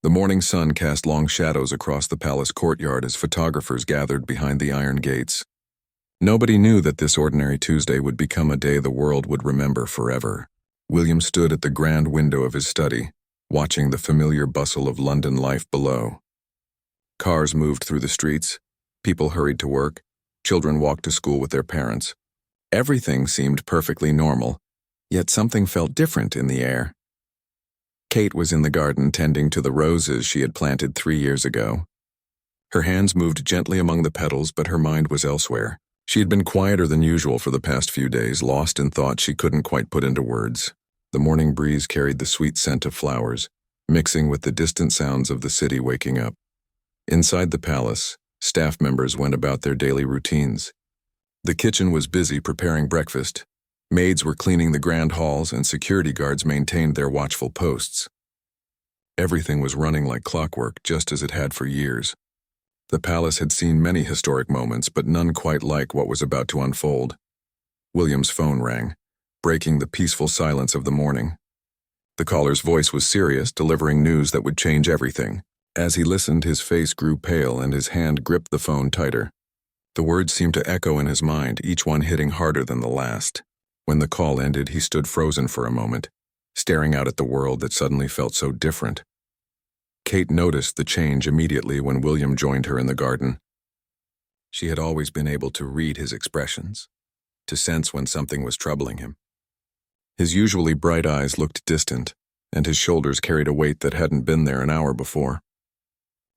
The morning sun cast long shadows across the palace courtyard as photographers gathered behind the iron gates. Nobody knew that this ordinary Tuesday would become a day the world would remember forever. William stood at the grand window of his study, watching the familiar bustle of London life below. Cars moved through the streets, people hurried to work, children walked to school with their parents. Everything seemed perfectly normal, yet something felt different in the air. Kate was in the garden tending to the roses she had planted 3 years ago. Her hands moved gently among the petals, but her mind was elsewhere. She had been quieter than usual for the past few days, lost in thoughts she couldn't quite put into words. The morning breeze carried the sweet scent of flowers, mixing with the distant sounds of the city waking up. Inside the palace, staff members went about their daily routines. The kitchen was busy preparing breakfast. Maids were cleaning the grand halls, and security guards maintained their watchful posts. Everything was running like clockwork, just as it had for years. The palace had seen many historic moments, but none quite like what was about to unfold. William's phone rang, breaking the peaceful silence of the morning. The caller's voice was serious, delivering news that would change everything. As he listened, his face grew pale and his hand gripped the phone tighter. The words seemed to echo in his mind, each one hitting harder than the last. When the call ended, he stood frozen for a moment, staring out at the world that suddenly felt so different. Kate noticed the change immediately when William joined her in the garden. She had always been able to read his expressions, to sense when something was troubling him. His usually bright eyes looked distant, and his shoulders carried a weight that hadn't been there an hour before.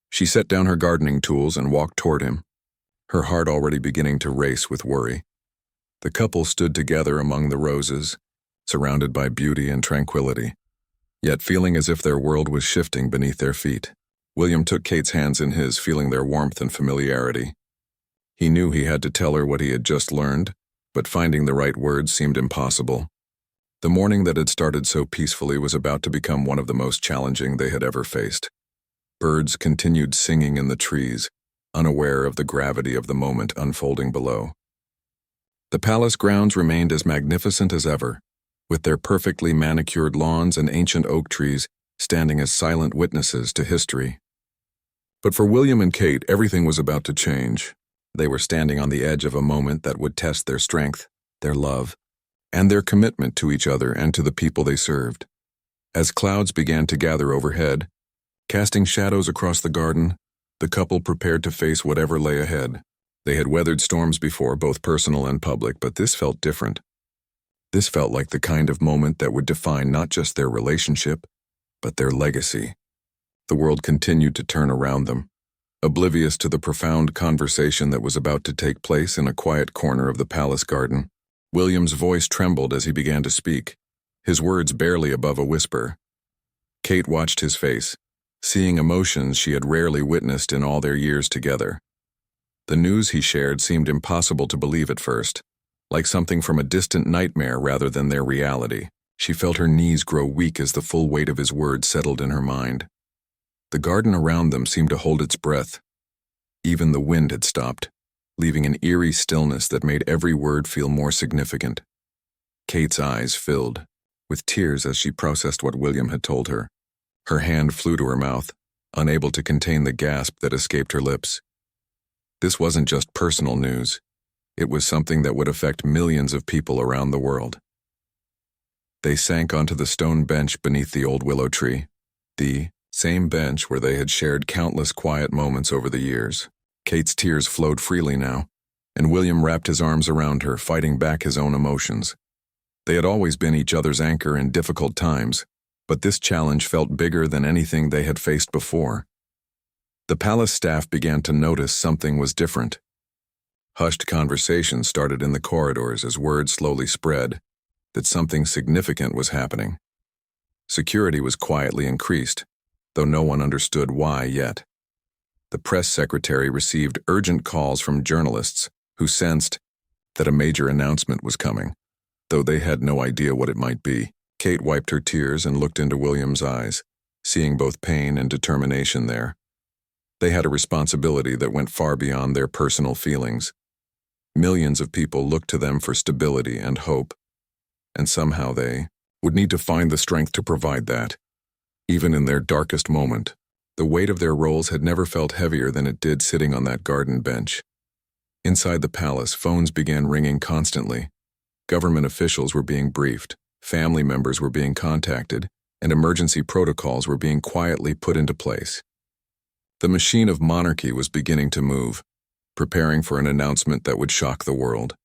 She set down her gardening tools and walked toward him, her heart already beginning to race with worry. The couple stood together among the roses, surrounded by beauty and tranquility, yet feeling as if their world was shifting beneath their feet. William took Kate's hands in his, feeling their warmth and familiarity. He knew he had to tell her what he had just learned, but finding the right words seemed impossible. The morning that had started so peacefully was about to become one of the most challenging they had ever faced. Birds continued singing in the trees, unaware of the gravity of the moment unfolding below. The palace grounds remained as magnificent as ever, with their perfectly manicured lawns and ancient oak trees standing as silent witnesses to history. But for William and Kate, everything was about to change. They were standing on the edge of a moment that would test their strength, their love, and their commitment to each other and to the people they served. As clouds began to gather overhead, casting shadows across the garden, the couple prepared to face whatever lay ahead. They had weathered storms before, both personal and public, but this felt different. This felt like the kind of moment that would define not just their relationship, but their legacy. The world continued to turn around them, oblivious to the profound conversation that was about to take place in a quiet corner of the palace garden. William's voice trembled as he began to speak, his words barely above a whisper. Kate watched his face, seeing emotions she had rarely witnessed in all their years together. The news he shared seemed impossible to believe at first, like something from a distant nightmare rather than their reality. She felt her knees grow weak as the full weight of his words settled in her mind. The garden around them seemed to hold its breath. Even the wind had stopped, leaving an eerie stillness that made every word feel more significant. Kate's eyes filled with tears as she processed what William had told her. Her hand flew to her mouth, unable to contain the gasp that escaped her lips. This wasn't just personal news. It was something that would affect millions of people around the world. They sank onto the stone bench beneath the old willow tree, the same bench where they had shared countless quiet moments over the years. Kate's tears flowed freely now, and William wrapped his arms around her, fighting back his own emotions. They had always been each other's anchor in difficult times, but this challenge felt bigger than anything they had faced before. The palace staff began to notice something was different. Hushed conversations started in the corridors as word slowly spread that something significant was happening. Security was quietly increased, though no one understood why yet. The press secretary received urgent calls from journalists who sensed that a major announcement was coming, though they had no idea what it might be. Kate wiped her tears and looked into William's eyes, seeing both pain and determination there. They had a responsibility that went far beyond their personal feelings. Millions of people looked to them for stability and hope, and somehow they would need to find the strength to provide that, even in their darkest moment. The weight of their roles had never felt heavier than it did sitting on that garden bench. Inside the palace, phones began ringing constantly. Government officials were being briefed, family members were being contacted, and emergency protocols were being quietly put into place. The machine of monarchy was beginning to move, preparing for an announcement that would shock the world.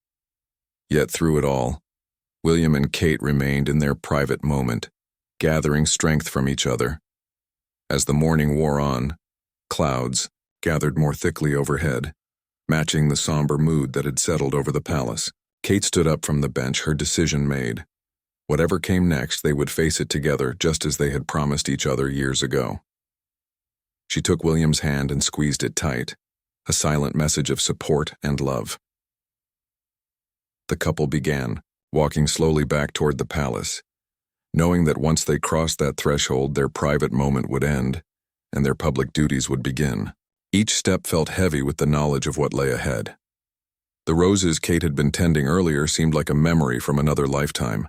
Yet through it all, William and Kate remained in their private moment, gathering strength from each other. As the morning wore on, clouds gathered more thickly overhead, matching the somber mood that had settled over the palace. Kate stood up from the bench, her decision made. Whatever came next, they would face it together just as they had promised each other years ago. She took William's hand and squeezed it tight, a silent message of support and love. The couple began, walking slowly back toward the palace, knowing that once they crossed that threshold, their private moment would end, and their public duties would begin. Each step felt heavy with the knowledge of what lay ahead. The roses Kate had been tending earlier seemed like a memory from another lifetime,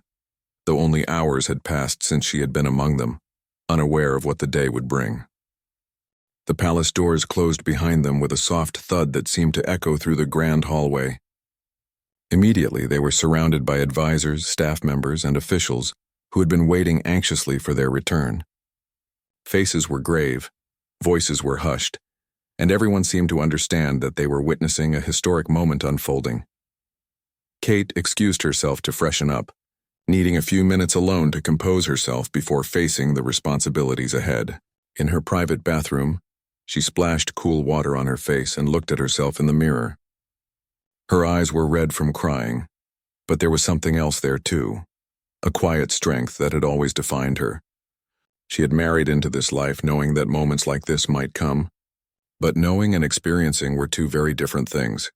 though only hours had passed since she had been among them, unaware of what the day would bring. The palace doors closed behind them with a soft thud that seemed to echo through the grand hallway. Immediately, they were surrounded by advisors, staff members, and officials who had been waiting anxiously for their return. Faces were grave, voices were hushed, and everyone seemed to understand that they were witnessing a historic moment unfolding. Kate excused herself to freshen up, needing a few minutes alone to compose herself before facing the responsibilities ahead. In her private bathroom, she splashed cool water on her face and looked at herself in the mirror. Her eyes were red from crying, but there was something else there too, a quiet strength that had always defined her. She had married into this life knowing that moments like this might come, but knowing and experiencing were two very different things.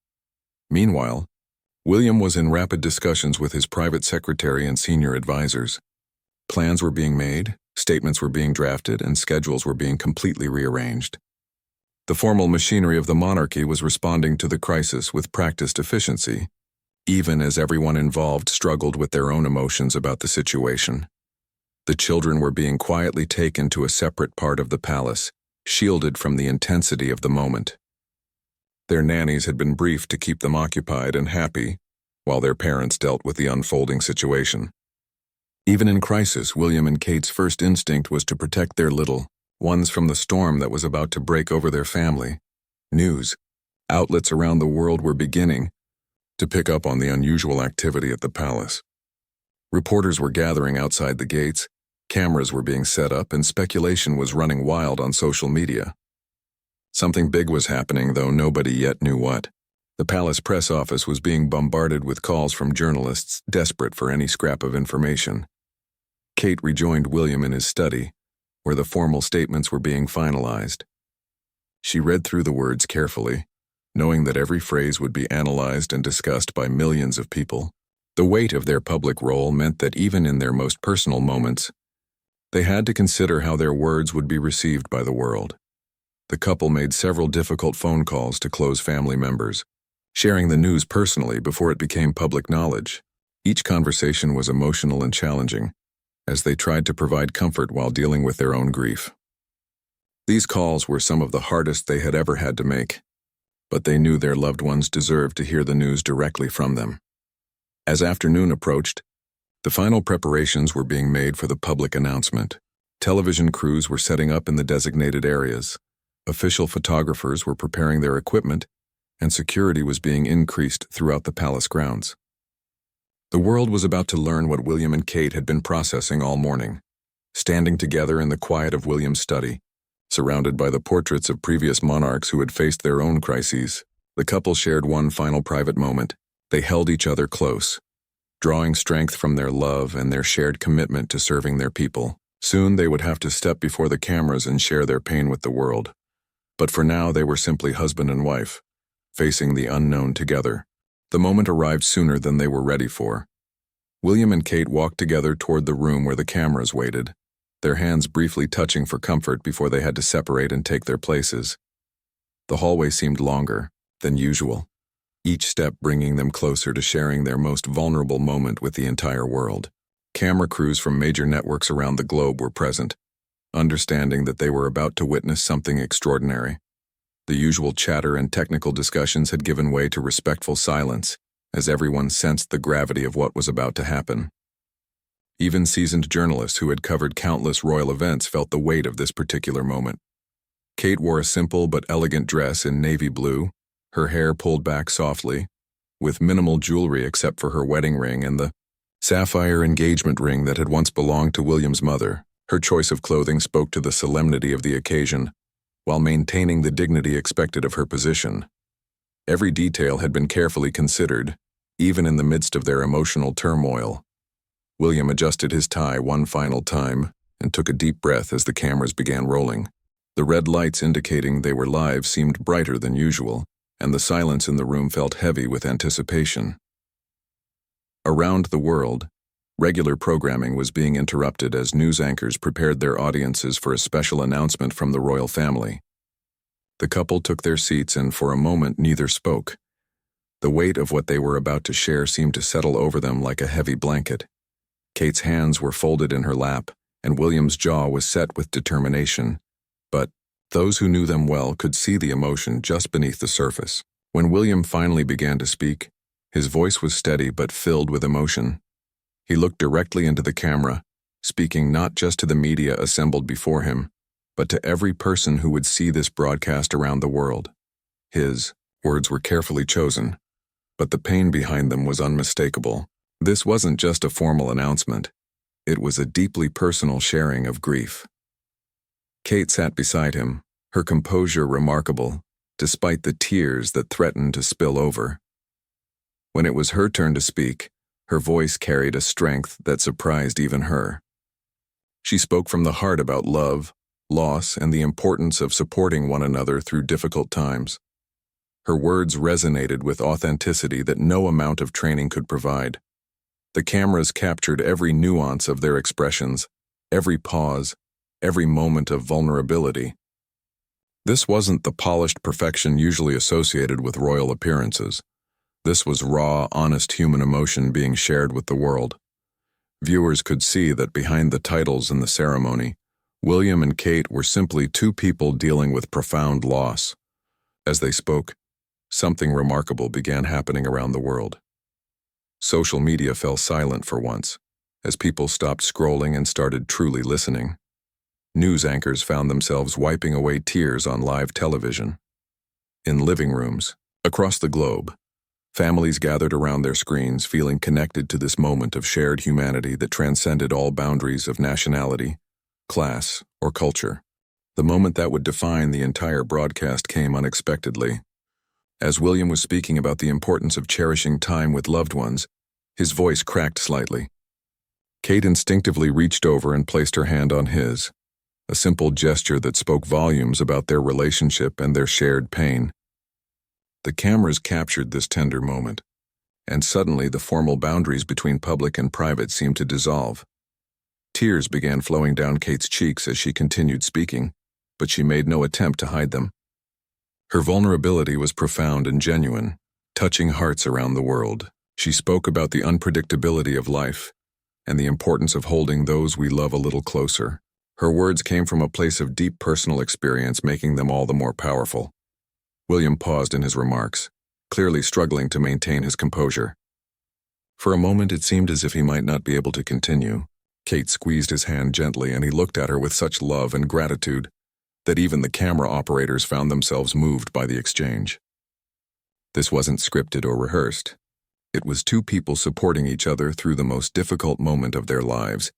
Meanwhile, William was in rapid discussions with his private secretary and senior advisors. Plans were being made, statements were being drafted, and schedules were being completely rearranged. The formal machinery of the monarchy was responding to the crisis with practiced efficiency, even as everyone involved struggled with their own emotions about the situation. The children were being quietly taken to a separate part of the palace, shielded from the intensity of the moment. Their nannies had been briefed to keep them occupied and happy, while their parents dealt with the unfolding situation. Even in crisis, William and Kate's first instinct was to protect their little ones from the storm that was about to break over their family. News outlets around the world were beginning to pick up on the unusual activity at the palace. Reporters were gathering outside the gates, cameras were being set up, and speculation was running wild on social media. Something big was happening, though nobody yet knew what. The palace press office was being bombarded with calls from journalists desperate for any scrap of information. Kate rejoined William in his study, where the formal statements were being finalized. She read through the words carefully, knowing that every phrase would be analyzed and discussed by millions of people. The weight of their public role meant that even in their most personal moments, they had to consider how their words would be received by the world. The couple made several difficult phone calls to close family members, sharing the news personally before it became public knowledge. Each conversation was emotional and challenging, as they tried to provide comfort while dealing with their own grief. These calls were some of the hardest they had ever had to make, but they knew their loved ones deserved to hear the news directly from them. As afternoon approached, the final preparations were being made for the public announcement. Television crews were setting up in the designated areas, official photographers were preparing their equipment, and security was being increased throughout the palace grounds. The world was about to learn what William and Kate had been processing all morning. Standing together in the quiet of William's study, surrounded by the portraits of previous monarchs who had faced their own crises, the couple shared one final private moment. They held each other close, drawing strength from their love and their shared commitment to serving their people. Soon they would have to step before the cameras and share their pain with the world. But for now they were simply husband and wife, facing the unknown together. The moment arrived sooner than they were ready for. William and Kate walked together toward the room where the cameras waited, their hands briefly touching for comfort before they had to separate and take their places. The hallway seemed longer than usual, each step bringing them closer to sharing their most vulnerable moment with the entire world. Camera crews from major networks around the globe were present, understanding that they were about to witness something extraordinary. The usual chatter and technical discussions had given way to respectful silence, as everyone sensed the gravity of what was about to happen. Even seasoned journalists who had covered countless royal events felt the weight of this particular moment. Kate wore a simple but elegant dress in navy blue, her hair pulled back softly, with minimal jewelry except for her wedding ring and the sapphire engagement ring that had once belonged to William's mother. Her choice of clothing spoke to the solemnity of the occasion, while maintaining the dignity expected of her position. Every detail had been carefully considered, even in the midst of their emotional turmoil. William adjusted his tie one final time and took a deep breath as the cameras began rolling. The red lights indicating they were live seemed brighter than usual, and the silence in the room felt heavy with anticipation. Around the world, regular programming was being interrupted as news anchors prepared their audiences for a special announcement from the royal family. The couple took their seats and for a moment neither spoke. The weight of what they were about to share seemed to settle over them like a heavy blanket. Kate's hands were folded in her lap, and William's jaw was set with determination. But those who knew them well could see the emotion just beneath the surface. When William finally began to speak, his voice was steady but filled with emotion. He looked directly into the camera, speaking not just to the media assembled before him, but to every person who would see this broadcast around the world. His words were carefully chosen, but the pain behind them was unmistakable. This wasn't just a formal announcement. It was a deeply personal sharing of grief. Kate sat beside him, her composure remarkable, despite the tears that threatened to spill over. When it was her turn to speak, her voice carried a strength that surprised even her. She spoke from the heart about love, loss, and the importance of supporting one another through difficult times. Her words resonated with authenticity that no amount of training could provide. The cameras captured every nuance of their expressions, every pause, every moment of vulnerability. This wasn't the polished perfection usually associated with royal appearances. This was raw, honest human emotion being shared with the world. Viewers could see that behind the titles and the ceremony, William and Kate were simply two people dealing with profound loss. As they spoke, something remarkable began happening around the world. Social media fell silent for once, as people stopped scrolling and started truly listening. News anchors found themselves wiping away tears on live television. In living rooms, across the globe, families gathered around their screens feeling connected to this moment of shared humanity that transcended all boundaries of nationality, class, or culture. The moment that would define the entire broadcast came unexpectedly. As William was speaking about the importance of cherishing time with loved ones, his voice cracked slightly. Kate instinctively reached over and placed her hand on his, a simple gesture that spoke volumes about their relationship and their shared pain. The cameras captured this tender moment, and suddenly the formal boundaries between public and private seemed to dissolve. Tears began flowing down Kate's cheeks as she continued speaking, but she made no attempt to hide them. Her vulnerability was profound and genuine, touching hearts around the world. She spoke about the unpredictability of life and the importance of holding those we love a little closer. Her words came from a place of deep personal experience, making them all the more powerful. William paused in his remarks, clearly struggling to maintain his composure. For a moment it seemed as if he might not be able to continue. Kate squeezed his hand gently and he looked at her with such love and gratitude that even the camera operators found themselves moved by the exchange. This wasn't scripted or rehearsed. It was two people supporting each other through the most difficult moment of their lives.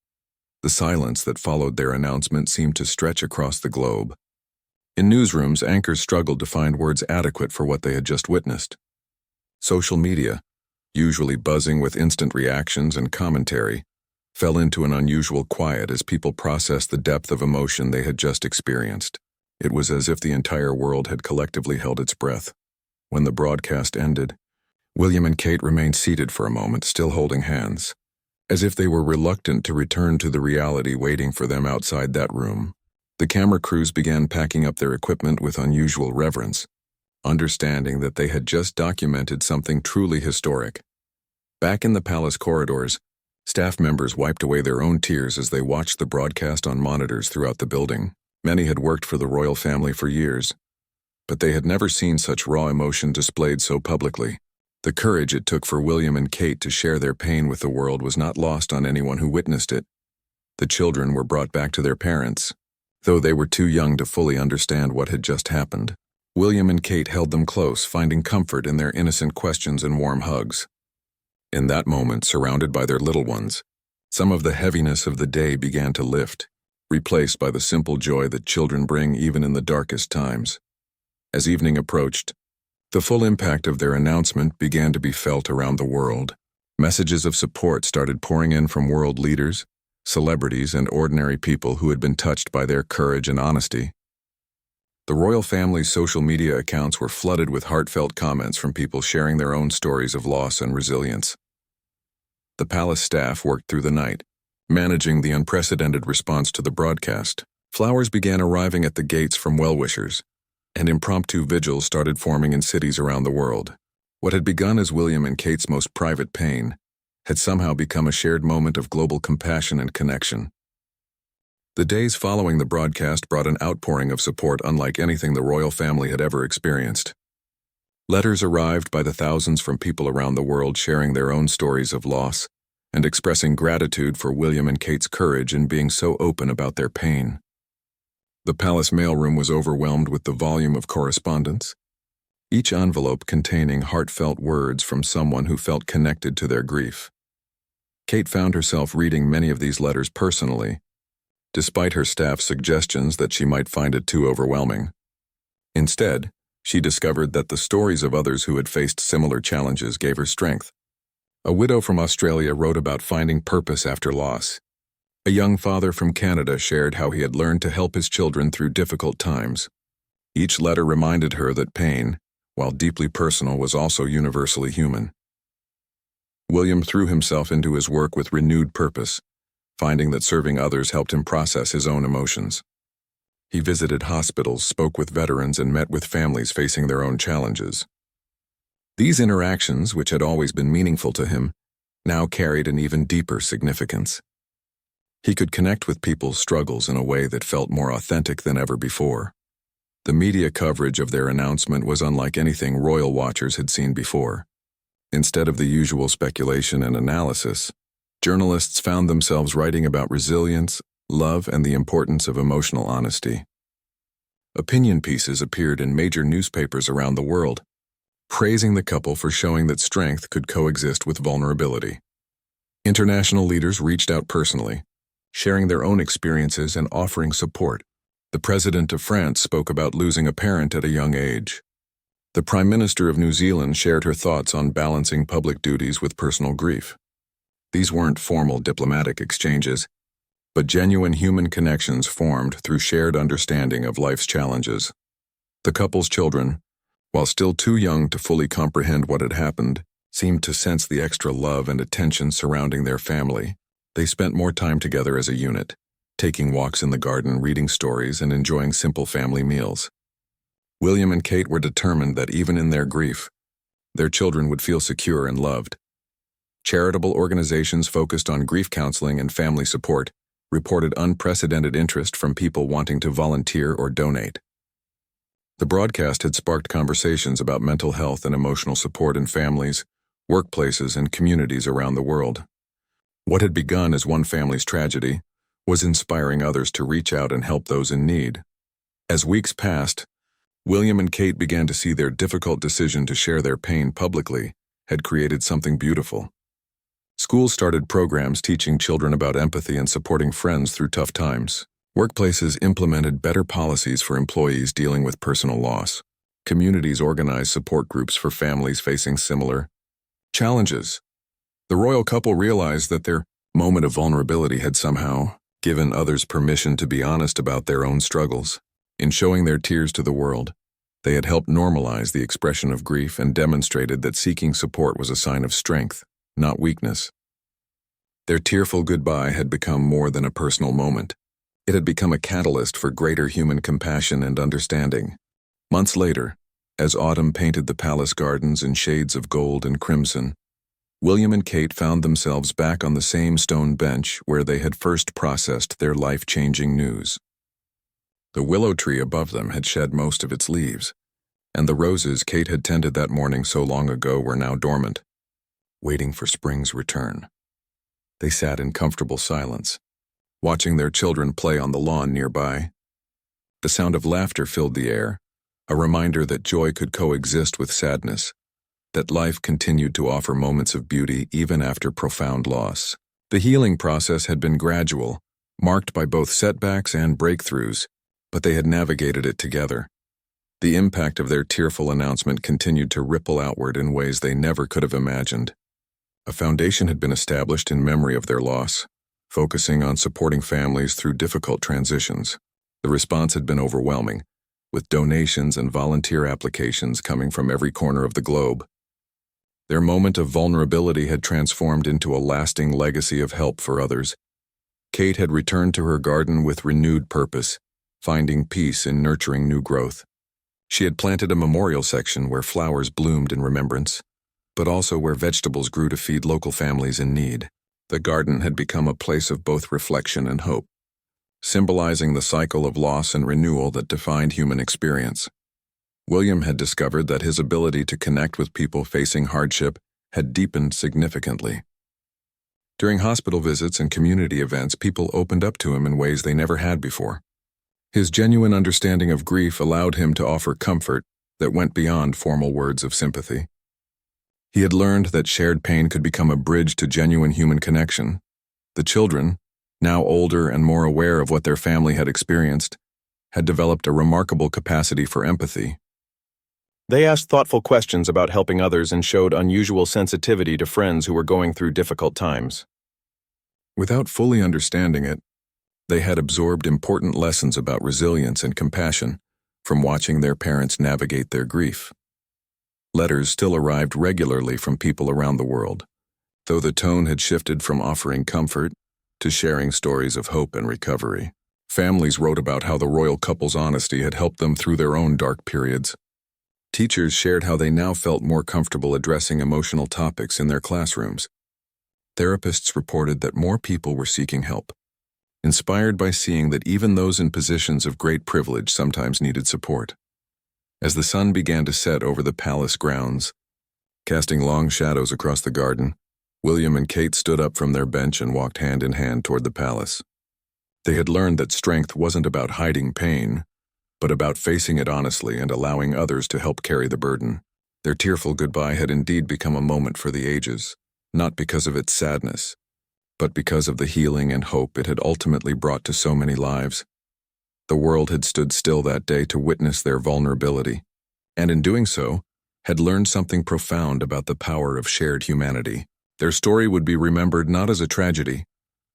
The silence that followed their announcement seemed to stretch across the globe. In newsrooms, anchors struggled to find words adequate for what they had just witnessed. Social media, usually buzzing with instant reactions and commentary, fell into an unusual quiet as people processed the depth of emotion they had just experienced. It was as if the entire world had collectively held its breath. When the broadcast ended, William and Kate remained seated for a moment, still holding hands, as if they were reluctant to return to the reality waiting for them outside that room. The camera crews began packing up their equipment with unusual reverence, understanding that they had just documented something truly historic. Back in the palace corridors, Staff members wiped away their own tears as they watched the broadcast on monitors throughout the building. Many had worked for the royal family for years, but they had never seen such raw emotion displayed so publicly. The courage it took for William and Kate to share their pain with the world was not lost on anyone who witnessed it. The children were brought back to their parents, though they were too young to fully understand what had just happened. William and Kate held them close, finding comfort in their innocent questions and warm hugs. In that moment, surrounded by their little ones, some of the heaviness of the day began to lift, replaced by the simple joy that children bring even in the darkest times. As evening approached, the full impact of their announcement began to be felt around the world. Messages of support started pouring in from world leaders, celebrities, and ordinary people who had been touched by their courage and honesty. The royal family's social media accounts were flooded with heartfelt comments from people sharing their own stories of loss and resilience. The palace staff worked through the night, managing the unprecedented response to the broadcast. Flowers began arriving at the gates from well-wishers, and impromptu vigils started forming in cities around the world. What had begun as William and Kate's most private pain had somehow become a shared moment of global compassion and connection. The days following the broadcast brought an outpouring of support unlike anything the royal family had ever experienced. Letters arrived by the thousands from people around the world sharing their own stories of loss and expressing gratitude for William and Kate's courage in being so open about their pain. The palace mailroom was overwhelmed with the volume of correspondence, each envelope containing heartfelt words from someone who felt connected to their grief. Kate found herself reading many of these letters personally, despite her staff's suggestions that she might find it too overwhelming. Instead, she discovered that the stories of others who had faced similar challenges gave her strength. A widow from Australia wrote about finding purpose after loss. A young father from Canada shared how he had learned to help his children through difficult times. Each letter reminded her that pain, while deeply personal, was also universally human. William threw himself into his work with renewed purpose, finding that serving others helped him process his own emotions. He visited hospitals, spoke with veterans, and met with families facing their own challenges. These interactions, which had always been meaningful to him, now carried an even deeper significance. He could connect with people's struggles in a way that felt more authentic than ever before. The media coverage of their announcement was unlike anything royal watchers had seen before. Instead of the usual speculation and analysis, journalists found themselves writing about resilience, love, and the importance of emotional honesty. Opinion pieces appeared in major newspapers around the world, praising the couple for showing that strength could coexist with vulnerability. International leaders reached out personally, sharing their own experiences and offering support. The President of France spoke about losing a parent at a young age. The Prime Minister of New Zealand shared her thoughts on balancing public duties with personal grief. These weren't formal diplomatic exchanges, but genuine human connections formed through shared understanding of life's challenges. The couple's children, while still too young to fully comprehend what had happened, seemed to sense the extra love and attention surrounding their family. They spent more time together as a unit, taking walks in the garden, reading stories, and enjoying simple family meals. William and Kate were determined that even in their grief, their children would feel secure and loved. Charitable organizations focused on grief counseling and family support reported unprecedented interest from people wanting to volunteer or donate. The broadcast had sparked conversations about mental health and emotional support in families, workplaces, and communities around the world. What had begun as one family's tragedy was inspiring others to reach out and help those in need. As weeks passed, William and Kate began to see their difficult decision to share their pain publicly had created something beautiful. Schools started programs teaching children about empathy and supporting friends through tough times. Workplaces implemented better policies for employees dealing with personal loss. Communities organized support groups for families facing similar challenges. The royal couple realized that their moment of vulnerability had somehow given others permission to be honest about their own struggles. In showing their tears to the world, they had helped normalize the expression of grief and demonstrated that seeking support was a sign of strength, not weakness. Their tearful goodbye had become more than a personal moment. It had become a catalyst for greater human compassion and understanding. Months later, as autumn painted the palace gardens in shades of gold and crimson, William and Kate found themselves back on the same stone bench where they had first processed their life-changing news. The willow tree above them had shed most of its leaves, and the roses Kate had tended that morning so long ago were now dormant, waiting for spring's return. They sat in comfortable silence, watching their children play on the lawn nearby. The sound of laughter filled the air, a reminder that joy could coexist with sadness, that life continued to offer moments of beauty even after profound loss. The healing process had been gradual, marked by both setbacks and breakthroughs, but they had navigated it together. The impact of their tearful announcement continued to ripple outward in ways they never could have imagined. A foundation had been established in memory of their loss, focusing on supporting families through difficult transitions. The response had been overwhelming, with donations and volunteer applications coming from every corner of the globe. Their moment of vulnerability had transformed into a lasting legacy of help for others. Kate had returned to her garden with renewed purpose, finding peace in nurturing new growth. She had planted a memorial section where flowers bloomed in remembrance, but also where vegetables grew to feed local families in need. The garden had become a place of both reflection and hope, symbolizing the cycle of loss and renewal that defined human experience. William had discovered that his ability to connect with people facing hardship had deepened significantly. During hospital visits and community events, people opened up to him in ways they never had before. His genuine understanding of grief allowed him to offer comfort that went beyond formal words of sympathy. He had learned that shared pain could become a bridge to genuine human connection. The children, now older and more aware of what their family had experienced, had developed a remarkable capacity for empathy. They asked thoughtful questions about helping others and showed unusual sensitivity to friends who were going through difficult times. Without fully understanding it, they had absorbed important lessons about resilience and compassion from watching their parents navigate their grief. Letters still arrived regularly from people around the world, though the tone had shifted from offering comfort to sharing stories of hope and recovery. Families wrote about how the royal couple's honesty had helped them through their own dark periods. Teachers shared how they now felt more comfortable addressing emotional topics in their classrooms. Therapists reported that more people were seeking help, inspired by seeing that even those in positions of great privilege sometimes needed support. As the sun began to set over the palace grounds, casting long shadows across the garden, William and Kate stood up from their bench and walked hand in hand toward the palace. They had learned that strength wasn't about hiding pain, but about facing it honestly and allowing others to help carry the burden. Their tearful goodbye had indeed become a moment for the ages, not because of its sadness, but because of the healing and hope it had ultimately brought to so many lives. The world had stood still that day to witness their vulnerability, and in doing so, had learned something profound about the power of shared humanity. Their story would be remembered not as a tragedy,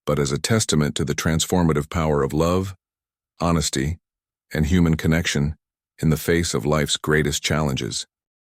but as a testament to the transformative power of love, honesty, and human connection in the face of life's greatest challenges.